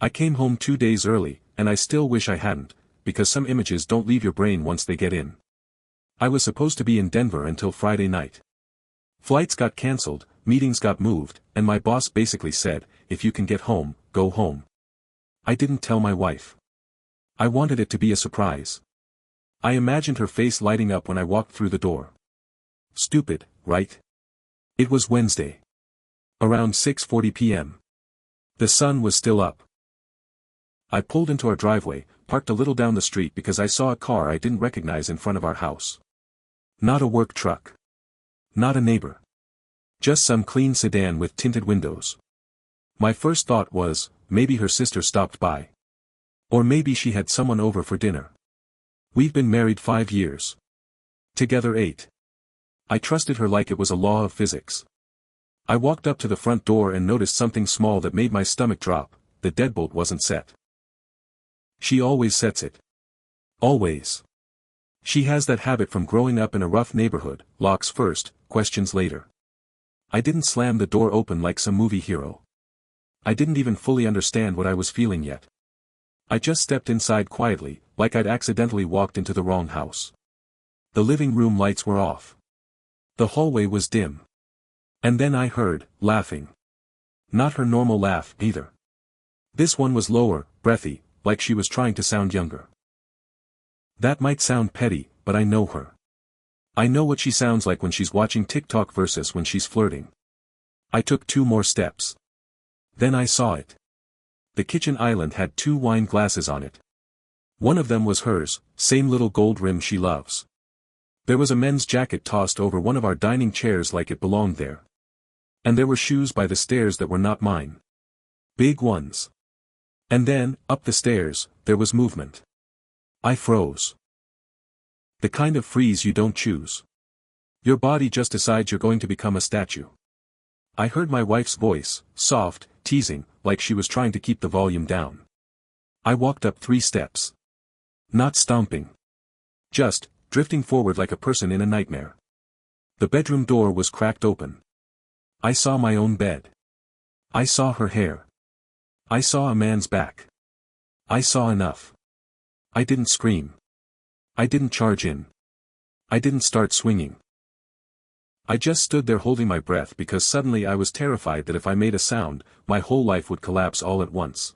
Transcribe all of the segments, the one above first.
I came home 2 days early, and I still wish I hadn't, because some images don't leave your brain once they get in. I was supposed to be in Denver until Friday night. Flights got cancelled, meetings got moved, and my boss basically said, if you can get home, go home. I didn't tell my wife. I wanted it to be a surprise. I imagined her face lighting up when I walked through the door. Stupid, right? It was Wednesday. Around 6:40 p.m. The sun was still up. I pulled into our driveway, parked a little down the street because I saw a car I didn't recognize in front of our house. Not a work truck. Not a neighbor. Just some clean sedan with tinted windows. My first thought was, maybe her sister stopped by. Or maybe she had someone over for dinner. We've been married 5 years. Together 8. I trusted her like it was a law of physics. I walked up to the front door and noticed something small that made my stomach drop. The deadbolt wasn't set. She always sets it. Always. She has that habit from growing up in a rough neighborhood, locks first, questions later. I didn't slam the door open like some movie hero. I didn't even fully understand what I was feeling yet. I just stepped inside quietly, like I'd accidentally walked into the wrong house. The living room lights were off. The hallway was dim. And then I heard, laughing. Not her normal laugh, either. This one was lower, breathy, like she was trying to sound younger. That might sound petty, but I know her. I know what she sounds like when she's watching TikTok versus when she's flirting. I took 2 more steps. Then I saw it. The kitchen island had 2 wine glasses on it. One of them was hers, same little gold rim she loves. There was a men's jacket tossed over one of our dining chairs like it belonged there. And there were shoes by the stairs that were not mine. Big ones. And then, up the stairs, there was movement. I froze. The kind of freeze you don't choose. Your body just decides you're going to become a statue. I heard my wife's voice, soft, teasing, like she was trying to keep the volume down. I walked up 3 steps. Not stomping. Just, drifting forward like a person in a nightmare. The bedroom door was cracked open. I saw my own bed. I saw her hair. I saw a man's back. I saw enough. I didn't scream. I didn't charge in. I didn't start swinging. I just stood there holding my breath because suddenly I was terrified that if I made a sound, my whole life would collapse all at once.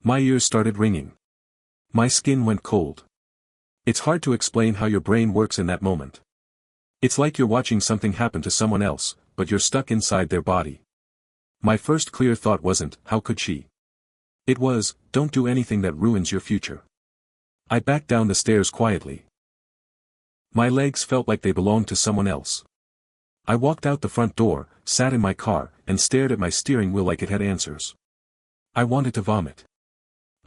My ears started ringing. My skin went cold. It's hard to explain how your brain works in that moment. It's like you're watching something happen to someone else, but you're stuck inside their body. My first clear thought wasn't, how could she? It was, don't do anything that ruins your future. I backed down the stairs quietly. My legs felt like they belonged to someone else. I walked out the front door, sat in my car, and stared at my steering wheel like it had answers. I wanted to vomit.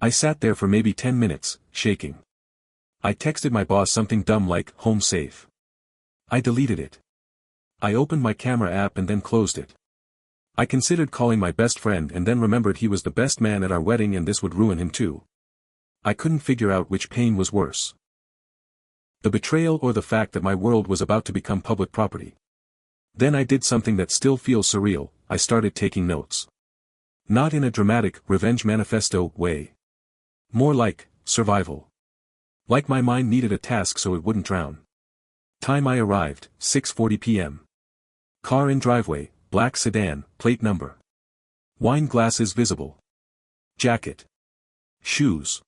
I sat there for maybe 10 minutes, shaking. I texted my boss something dumb like, home safe. I deleted it. I opened my camera app and then closed it. I considered calling my best friend and then remembered he was the best man at our wedding and this would ruin him too. I couldn't figure out which pain was worse. The betrayal or the fact that my world was about to become public property. Then I did something that still feels surreal, I started taking notes. Not in a dramatic, revenge manifesto way. More like, survival. Like my mind needed a task so it wouldn't drown. Time I arrived, 6:40 p.m. Car in driveway, black sedan, plate number. Wine glasses visible. Jacket. Shoes.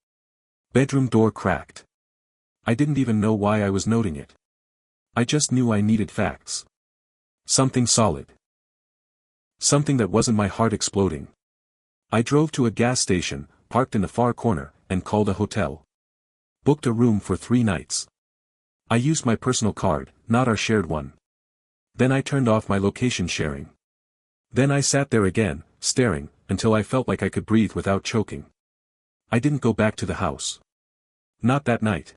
Bedroom door cracked. I didn't even know why I was noting it. I just knew I needed facts. Something solid. Something that wasn't my heart exploding. I drove to a gas station, parked in the far corner, and called a hotel. Booked a room for 3 nights. I used my personal card, not our shared one. Then I turned off my location sharing. Then I sat there again, staring, until I felt like I could breathe without choking. I didn't go back to the house. Not that night.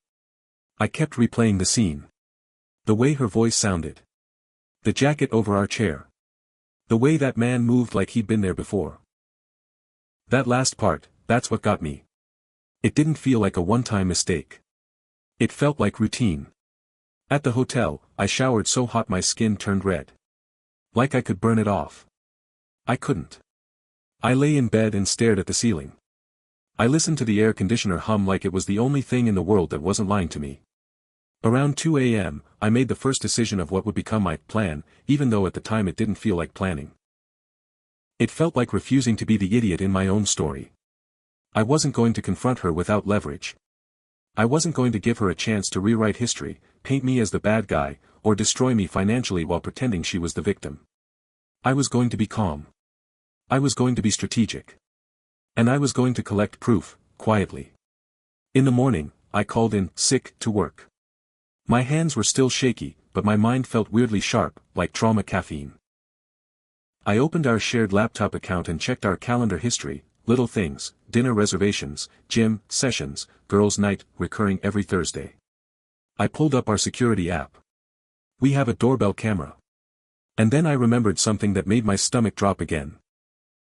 I kept replaying the scene. The way her voice sounded. The jacket over our chair. The way that man moved like he'd been there before. That last part, that's what got me. It didn't feel like a one-time mistake. It felt like routine. At the hotel, I showered so hot my skin turned red. Like I could burn it off. I couldn't. I lay in bed and stared at the ceiling. I listened to the air conditioner hum like it was the only thing in the world that wasn't lying to me. Around 2 a.m., I made the first decision of what would become my plan, even though at the time it didn't feel like planning. It felt like refusing to be the idiot in my own story. I wasn't going to confront her without leverage. I wasn't going to give her a chance to rewrite history, paint me as the bad guy, or destroy me financially while pretending she was the victim. I was going to be calm. I was going to be strategic. And I was going to collect proof, quietly. In the morning, I called in sick to work. My hands were still shaky, but my mind felt weirdly sharp, like trauma caffeine. I opened our shared laptop account and checked our calendar history, little things, dinner reservations, gym, sessions, girls' night, recurring every Thursday. I pulled up our security app. We have a doorbell camera. And then I remembered something that made my stomach drop again.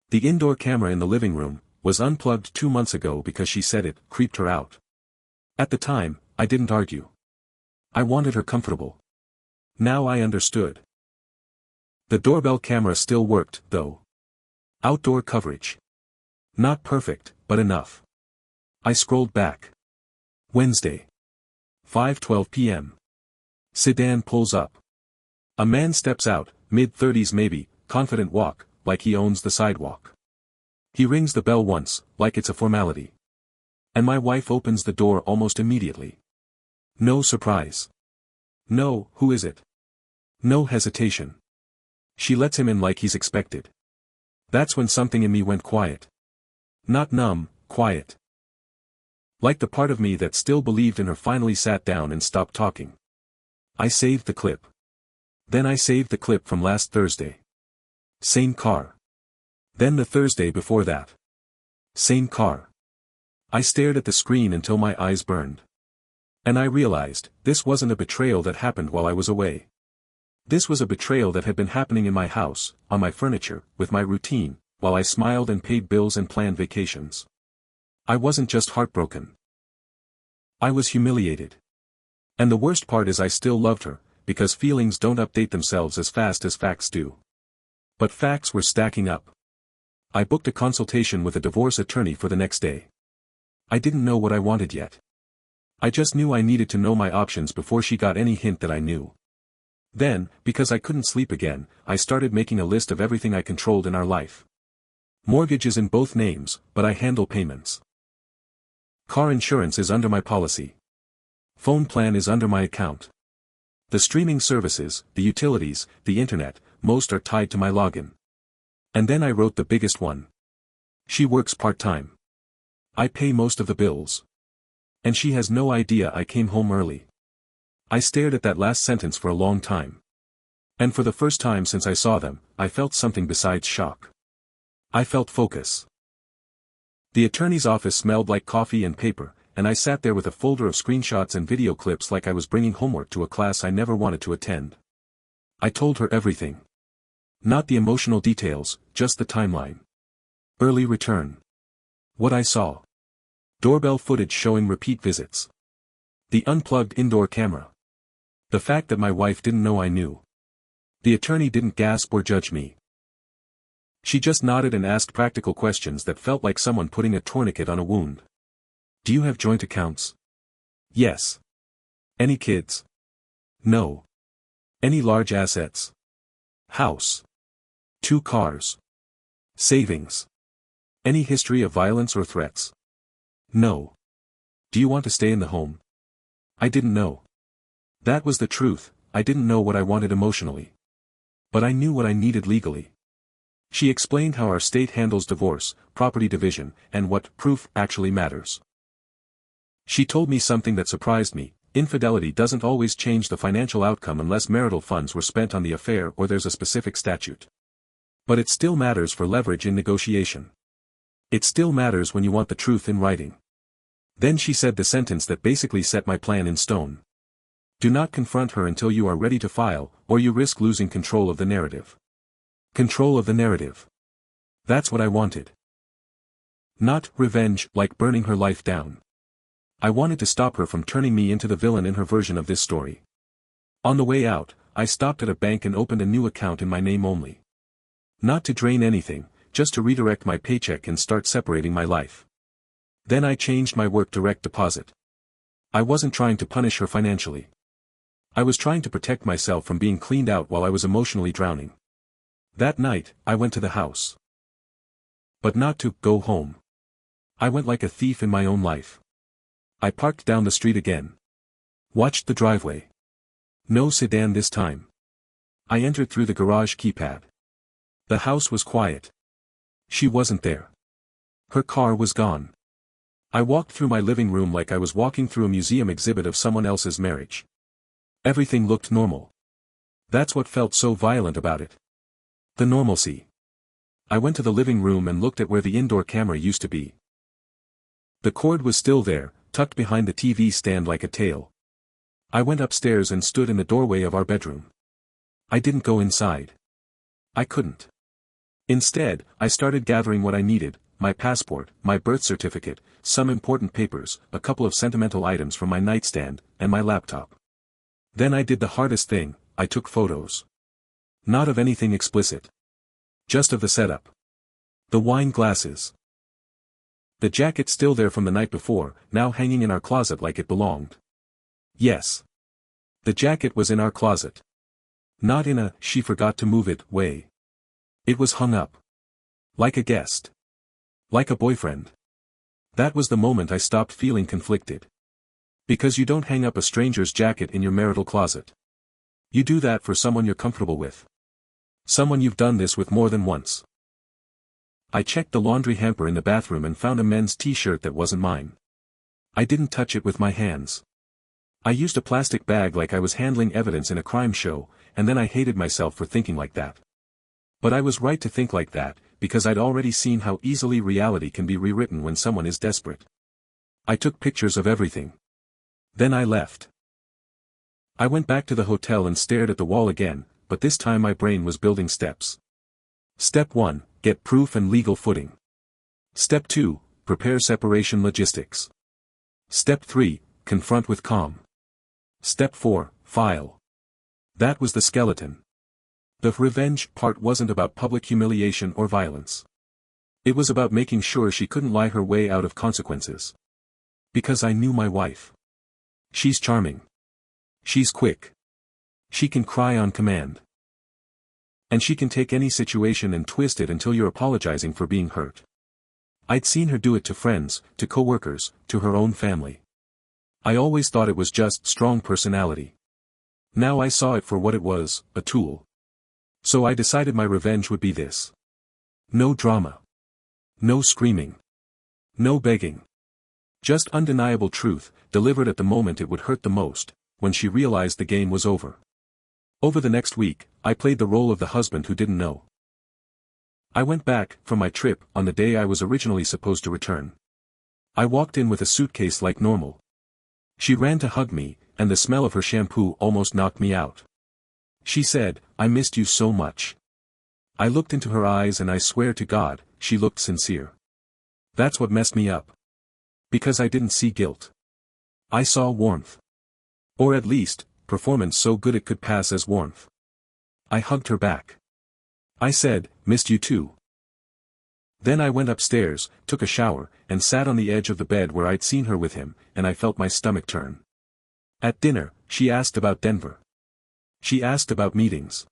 The indoor camera in the living room was unplugged 2 months ago because she said it creeped her out. At the time, I didn't argue. I wanted her comfortable. Now I understood. The doorbell camera still worked, though. Outdoor coverage. Not perfect, but enough. I scrolled back. Wednesday. 5:12 p.m. Sedan pulls up. A man steps out, mid-30s maybe, confident walk, like he owns the sidewalk. He rings the bell once, like it's a formality. And my wife opens the door almost immediately. No surprise. No, who is it? No hesitation. She lets him in like he's expected. That's when something in me went quiet. Not numb, quiet. Like the part of me that still believed in her finally sat down and stopped talking. I saved the clip. Then I saved the clip from last Thursday. Same car. Then the Thursday before that. Same car. I stared at the screen until my eyes burned. And I realized, this wasn't a betrayal that happened while I was away. This was a betrayal that had been happening in my house, on my furniture, with my routine, while I smiled and paid bills and planned vacations. I wasn't just heartbroken. I was humiliated. And the worst part is I still loved her, because feelings don't update themselves as fast as facts do. But facts were stacking up. I booked a consultation with a divorce attorney for the next day. I didn't know what I wanted yet. I just knew I needed to know my options before she got any hint that I knew. Then, because I couldn't sleep again, I started making a list of everything I controlled in our life. Mortgage is in both names, but I handle payments. Car insurance is under my policy. Phone plan is under my account. The streaming services, the utilities, the internet, most are tied to my login. And then I wrote the biggest one. She works part-time. I pay most of the bills. And she has no idea I came home early. I stared at that last sentence for a long time. And for the first time since I saw them, I felt something besides shock. I felt focus. The attorney's office smelled like coffee and paper, and I sat there with a folder of screenshots and video clips like I was bringing homework to a class I never wanted to attend. I told her everything. Not the emotional details, just the timeline. Early return. What I saw. Doorbell footage showing repeat visits. The unplugged indoor camera. The fact that my wife didn't know I knew. The attorney didn't gasp or judge me. She just nodded and asked practical questions that felt like someone putting a tourniquet on a wound. Do you have joint accounts? Yes. Any kids? No. Any large assets? House. 2 cars. Savings. Any history of violence or threats? No. Do you want to stay in the home? I didn't know. That was the truth, I didn't know what I wanted emotionally. But I knew what I needed legally. She explained how our state handles divorce, property division, and what proof actually matters. She told me something that surprised me: infidelity doesn't always change the financial outcome unless marital funds were spent on the affair or there's a specific statute. But it still matters for leverage in negotiation. It still matters when you want the truth in writing. Then she said the sentence that basically set my plan in stone. Do not confront her until you are ready to file, or you risk losing control of the narrative. Control of the narrative. That's what I wanted. Not revenge, like burning her life down. I wanted to stop her from turning me into the villain in her version of this story. On the way out, I stopped at a bank and opened a new account in my name only. Not to drain anything, just to redirect my paycheck and start separating my life. Then I changed my work direct deposit. I wasn't trying to punish her financially. I was trying to protect myself from being cleaned out while I was emotionally drowning. That night, I went to the house. But not to go home. I went like a thief in my own life. I parked down the street again. Watched the driveway. No sedan this time. I entered through the garage keypad. The house was quiet. She wasn't there. Her car was gone. I walked through my living room like I was walking through a museum exhibit of someone else's marriage. Everything looked normal. That's what felt so violent about it. The normalcy. I went to the living room and looked at where the indoor camera used to be. The cord was still there, tucked behind the TV stand like a tail. I went upstairs and stood in the doorway of our bedroom. I didn't go inside. I couldn't. Instead, I started gathering what I needed: my passport, my birth certificate, some important papers, a couple of sentimental items from my nightstand, and my laptop. Then I did the hardest thing: I took photos. Not of anything explicit. Just of the setup. The wine glasses. The jacket still there from the night before, now hanging in our closet like it belonged. Yes. The jacket was in our closet. Not in a "she forgot to move it" way. It was hung up. Like a guest. Like a boyfriend. That was the moment I stopped feeling conflicted. Because you don't hang up a stranger's jacket in your marital closet. You do that for someone you're comfortable with. Someone you've done this with more than once. I checked the laundry hamper in the bathroom and found a men's t-shirt that wasn't mine. I didn't touch it with my hands. I used a plastic bag like I was handling evidence in a crime show, and then I hated myself for thinking like that. But I was right to think like that, because I'd already seen how easily reality can be rewritten when someone is desperate. I took pictures of everything. Then I left. I went back to the hotel and stared at the wall again, but this time my brain was building steps. Step 1, get proof and legal footing. Step 2, prepare separation logistics. Step 3, confront with calm. Step 4, file. That was the skeleton. The revenge part wasn't about public humiliation or violence. It was about making sure she couldn't lie her way out of consequences. Because I knew my wife. She's charming. She's quick. She can cry on command. And she can take any situation and twist it until you're apologizing for being hurt. I'd seen her do it to friends, to coworkers, to her own family. I always thought it was just strong personality. Now I saw it for what it was, a tool. So I decided my revenge would be this. No drama. No screaming. No begging. Just undeniable truth, delivered at the moment it would hurt the most, when she realized the game was over. Over the next week, I played the role of the husband who didn't know. I went back from my trip on the day I was originally supposed to return. I walked in with a suitcase like normal. She ran to hug me, and the smell of her shampoo almost knocked me out. She said, "I missed you so much." I looked into her eyes and I swear to God, she looked sincere. That's what messed me up. Because I didn't see guilt. I saw warmth. Or at least, performance so good it could pass as warmth. I hugged her back. I said, "Missed you too." Then I went upstairs, took a shower, and sat on the edge of the bed where I'd seen her with him, and I felt my stomach turn. At dinner, she asked about Denver. She asked about meetings.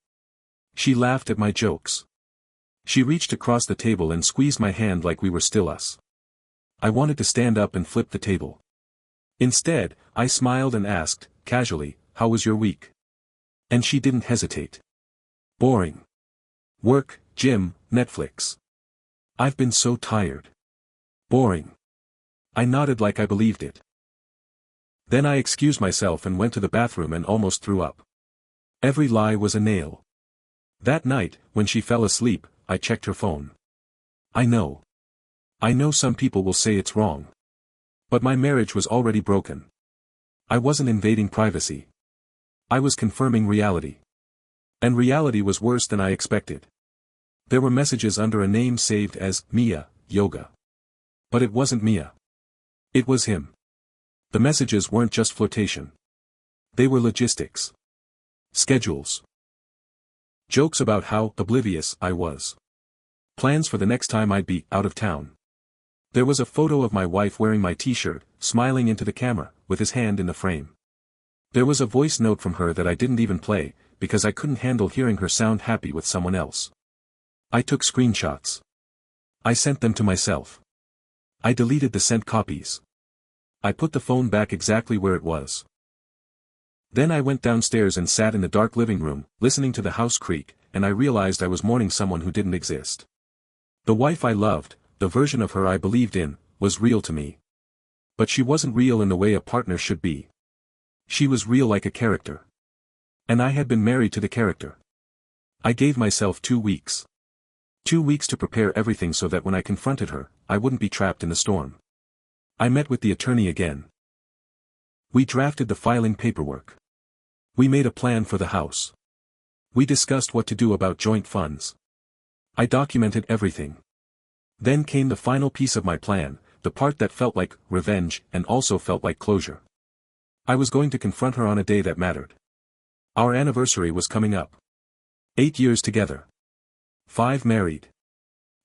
She laughed at my jokes. She reached across the table and squeezed my hand like we were still us. I wanted to stand up and flip the table. Instead, I smiled and asked, casually, "How was your week?" And she didn't hesitate. "Boring. Work, gym, Netflix. I've been so tired." "Boring." I nodded like I believed it. Then I excused myself and went to the bathroom and almost threw up. Every lie was a nail. That night, when she fell asleep, I checked her phone. I know some people will say it's wrong. But my marriage was already broken. I wasn't invading privacy. I was confirming reality. And reality was worse than I expected. There were messages under a name saved as Mia, Yoga. But it wasn't Mia. It was him. The messages weren't just flirtation. They were logistics. Schedules. Jokes about how oblivious I was. Plans for the next time I'd be out of town. There was a photo of my wife wearing my t-shirt, smiling into the camera, with his hand in the frame. There was a voice note from her that I didn't even play, because I couldn't handle hearing her sound happy with someone else. I took screenshots. I sent them to myself. I deleted the sent copies. I put the phone back exactly where it was. Then I went downstairs and sat in the dark living room, listening to the house creak, and I realized I was mourning someone who didn't exist. The wife I loved, the version of her I believed in, was real to me. But she wasn't real in the way a partner should be. She was real like a character. And I had been married to the character. I gave myself 2 weeks. 2 weeks to prepare everything so that when I confronted her, I wouldn't be trapped in the storm. I met with the attorney again. We drafted the filing paperwork. We made a plan for the house. We discussed what to do about joint funds. I documented everything. Then came the final piece of my plan, the part that felt like revenge and also felt like closure. I was going to confront her on a day that mattered. Our anniversary was coming up. 8 years together. 5 married.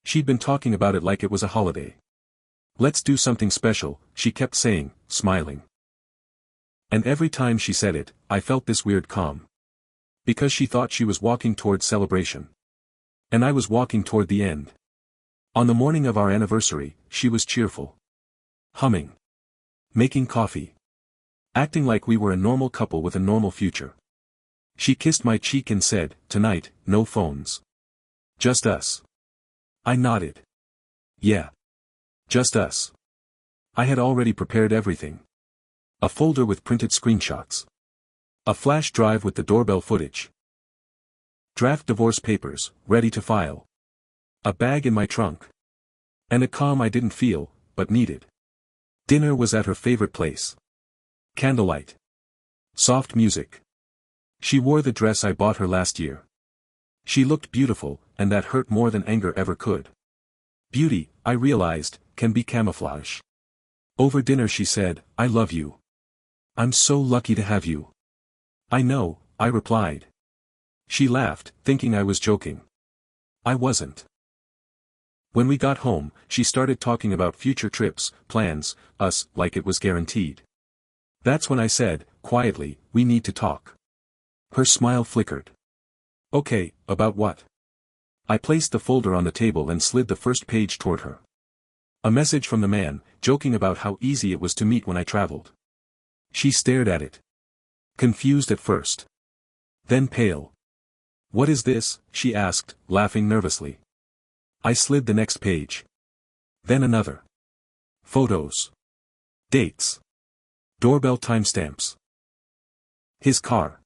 She'd been talking about it like it was a holiday. Let's do something special, she kept saying, smiling. And every time she said it, I felt this weird calm. Because she thought she was walking toward celebration. And I was walking toward the end. On the morning of our anniversary, she was cheerful. Humming. Making coffee. Acting like we were a normal couple with a normal future. She kissed my cheek and said, "Tonight, no phones. Just us." I nodded. Yeah. Just us. I had already prepared everything. A folder with printed screenshots. A flash drive with the doorbell footage. Draft divorce papers, ready to file. A bag in my trunk. And a calm I didn't feel, but needed. Dinner was at her favorite place. Candlelight. Soft music. She wore the dress I bought her last year. She looked beautiful, and that hurt more than anger ever could. Beauty, I realized, can be camouflage. Over dinner she said, "I love you. I'm so lucky to have you." "I know," I replied. She laughed, thinking I was joking. I wasn't. When we got home, she started talking about future trips, plans, us, like it was guaranteed. That's when I said, quietly, "We need to talk." Her smile flickered. "Okay, about what?" I placed the folder on the table and slid the first page toward her. A message from the man, joking about how easy it was to meet when I traveled. She stared at it. Confused at first. Then pale. "What is this?" she asked, laughing nervously. I slid the next page. Then another. Photos. Dates. Doorbell timestamps. His car.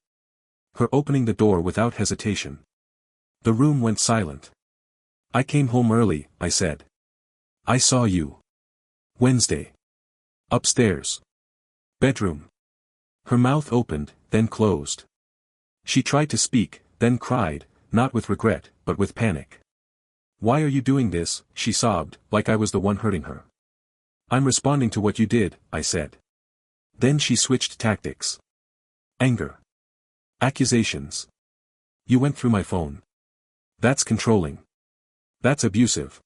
Her opening the door without hesitation. The room went silent. "I came home early," I said. "I saw you. Wednesday. Upstairs. Bedroom." Her mouth opened, then closed. She tried to speak, then cried, not with regret, but with panic. "Why are you doing this?" she sobbed, like I was the one hurting her. "I'm responding to what you did," I said. Then she switched tactics. Anger. Accusations. "You went through my phone. That's controlling. That's abusive."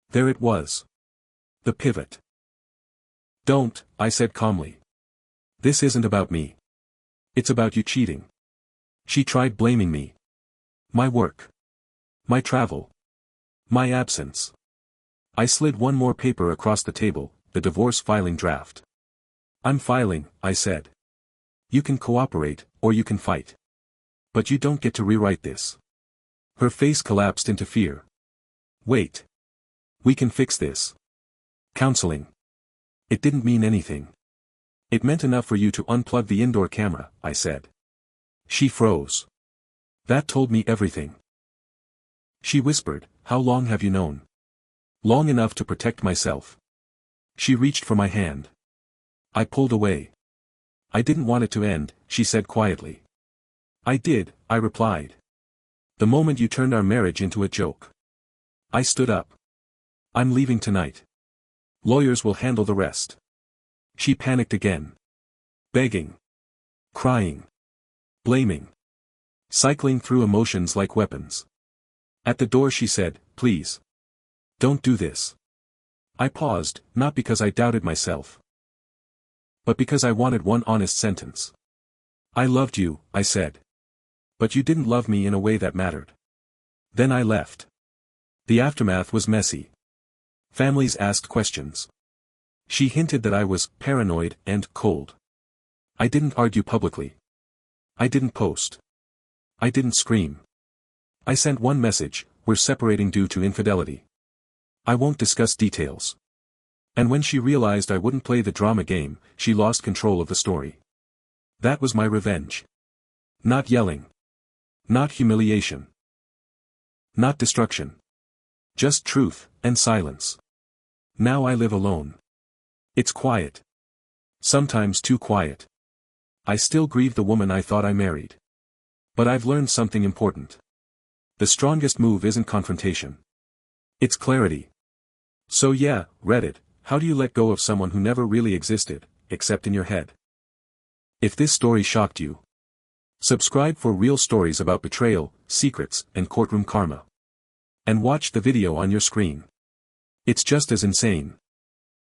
There it was. The pivot. "Don't," I said calmly. "This isn't about me. It's about you cheating." She tried blaming me. My work. My travel. My absence. I slid one more paper across the table, the divorce filing draft. "I'm filing," I said. "You can cooperate, or you can fight. But you don't get to rewrite this." Her face collapsed into fear. "Wait. We can fix this. Counseling." It didn't mean anything. "It meant enough for you to unplug the indoor camera," I said. She froze. That told me everything. She whispered, "How long have you known?" "Long enough to protect myself." She reached for my hand. I pulled away. "I didn't want it to end," she said quietly. "I did," I replied. "The moment you turned our marriage into a joke." I stood up. "I'm leaving tonight. Lawyers will handle the rest." She panicked again. Begging. Crying. Blaming. Cycling through emotions like weapons. At the door she said, "Please. Don't do this. I paused, not because I doubted myself, but because I wanted one honest sentence. I loved you, I said. But you didn't love me in a way that mattered. Then I left. The aftermath was messy. Families asked questions. She hinted that I was paranoid and cold. I didn't argue publicly. I didn't post. I didn't scream. I sent one message: we're separating due to infidelity. I won't discuss details. And when she realized I wouldn't play the drama game, she lost control of the story. That was my revenge. Not yelling. Not humiliation. Not destruction. Just truth, and silence. Now I live alone. It's quiet. Sometimes too quiet. I still grieve the woman I thought I married. But I've learned something important. The strongest move isn't confrontation. It's clarity. So yeah, Reddit, how do you let go of someone who never really existed, except in your head? If this story shocked you, subscribe for real stories about betrayal, secrets, and courtroom karma. And watch the video on your screen. It's just as insane.